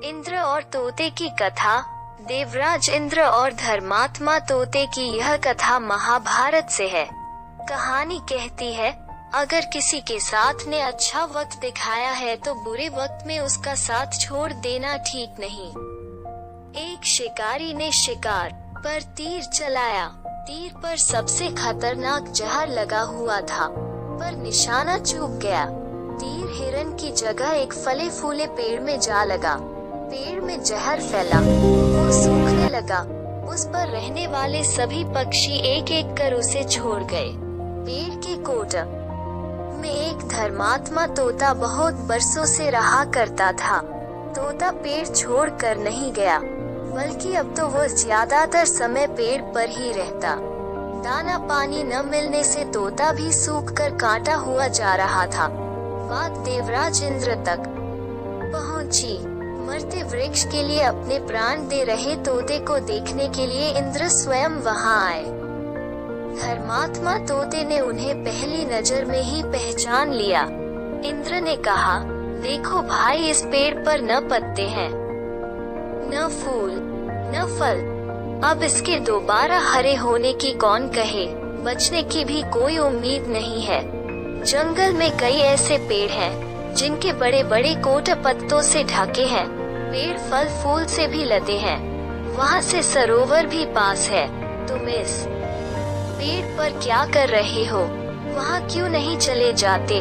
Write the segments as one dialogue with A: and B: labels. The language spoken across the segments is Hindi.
A: इंद्र और तोते की कथा। देवराज इंद्र और धर्मात्मा तोते की यह कथा महाभारत से है। कहानी कहती है, अगर किसी के साथ ने अच्छा वक्त दिखाया है तो बुरे वक्त में उसका साथ छोड़ देना ठीक नहीं। एक शिकारी ने शिकार पर तीर चलाया। तीर पर सबसे खतरनाक जहर लगा हुआ था, पर निशाना चूक गया। तीर हिरन की जगह एक फले फूले पेड़ में जा लगा। पेड़ में जहर फैला, वो सूखने लगा। उस पर रहने वाले सभी पक्षी एक एक कर उसे छोड़ गए। पेड़ के कोट में एक धर्मात्मा तोता बहुत बरसों से रहा करता था। तोता पेड़ छोड़ कर नहीं गया, बल्कि अब तो वो ज्यादातर समय पेड़ पर ही रहता। दाना पानी न मिलने से तोता भी सूख कर काटा हुआ जा रहा था। बात देवराज इंद्र तक पहुंची। मरते वृक्ष के लिए अपने प्राण दे रहे तोते को देखने के लिए इंद्र स्वयं वहां आए। धर्मात्मा तोते ने उन्हें पहली नजर में ही पहचान लिया। इंद्र ने कहा, देखो भाई, इस पेड़ पर न पत्ते हैं, न फूल, न फल। अब इसके दोबारा हरे होने की कौन कहे। बचने की भी कोई उम्मीद नहीं है। जंगल में कई ऐसे पेड़ हैं जिनके बड़े बड़े कोट पत्तों से ढके हैं। पेड़ फल फूल से भी लदे हैं। वहाँ से सरोवर भी पास है। तुम इस पेड़ पर क्या कर रहे हो? वहाँ क्यों नहीं चले जाते?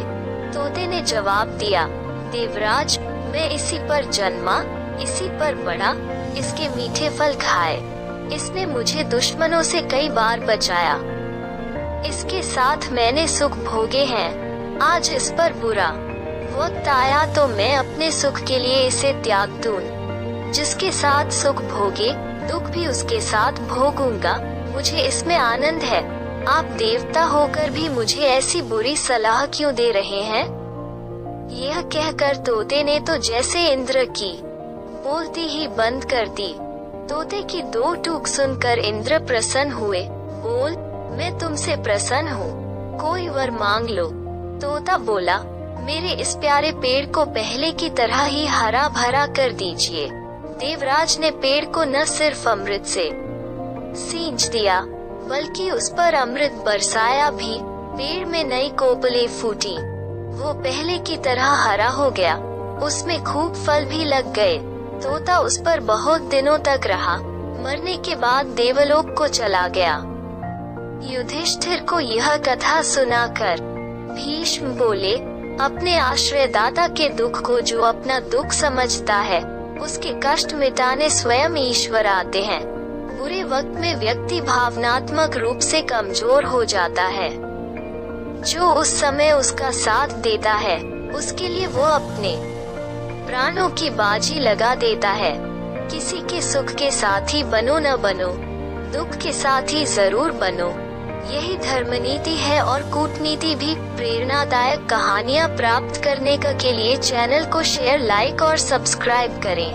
A: तोते ने जवाब दिया, देवराज, मैं इसी पर जन्मा, इसी पर बड़ा, इसके मीठे फल खाए। इसने मुझे दुश्मनों से कई बार बचाया। इसके साथ मैंने सुख भोगे हैं। आज इस पर बुरा वक्त आया तो मैं अपने सुख के लिए इसे त्याग दूं। जिसके साथ सुख भोगे, दुख भी उसके साथ भोगूंगा। मुझे इसमें आनंद है। आप देवता होकर भी मुझे ऐसी बुरी सलाह क्यों दे रहे हैं? यह कहकर तोते ने तो जैसे इंद्र की बोलती ही बंद कर दी। तोते की दो टूक सुनकर इंद्र प्रसन्न हुए। बोल, मैं तुमसे प्रसन्न हूँ, कोई वर मांग लो। तोता बोला, मेरे इस प्यारे पेड़ को पहले की तरह ही हरा भरा कर दीजिए। देवराज ने पेड़ को न सिर्फ अमृत से सींच दिया, बल्कि उस पर अमृत बरसाया भी। पेड़ में नई कोपलें फूटी। वो पहले की तरह हरा हो गया। उसमें खूब फल भी लग गए। तोता उस पर बहुत दिनों तक रहा। मरने के बाद देवलोक को चला गया। युधिष्ठिर को यह कथा सुनाकर भीष्म बोले, अपने आश्रयदाता के दुख को जो अपना दुख समझता है, उसके कष्ट मिटाने स्वयं ईश्वर आते हैं। बुरे वक्त में व्यक्ति भावनात्मक रूप से कमजोर हो जाता है। जो उस समय उसका साथ देता है, उसके लिए वो अपने प्राणों की बाजी लगा देता है। किसी के सुख के साथी बनो न बनो, दुख के साथी जरूर बनो। यही धर्मनीति है। और कूटनीति भी। प्रेरणादायक कहानियाँ प्राप्त करने के लिए चैनल को शेयर, लाइक और सब्सक्राइब करें।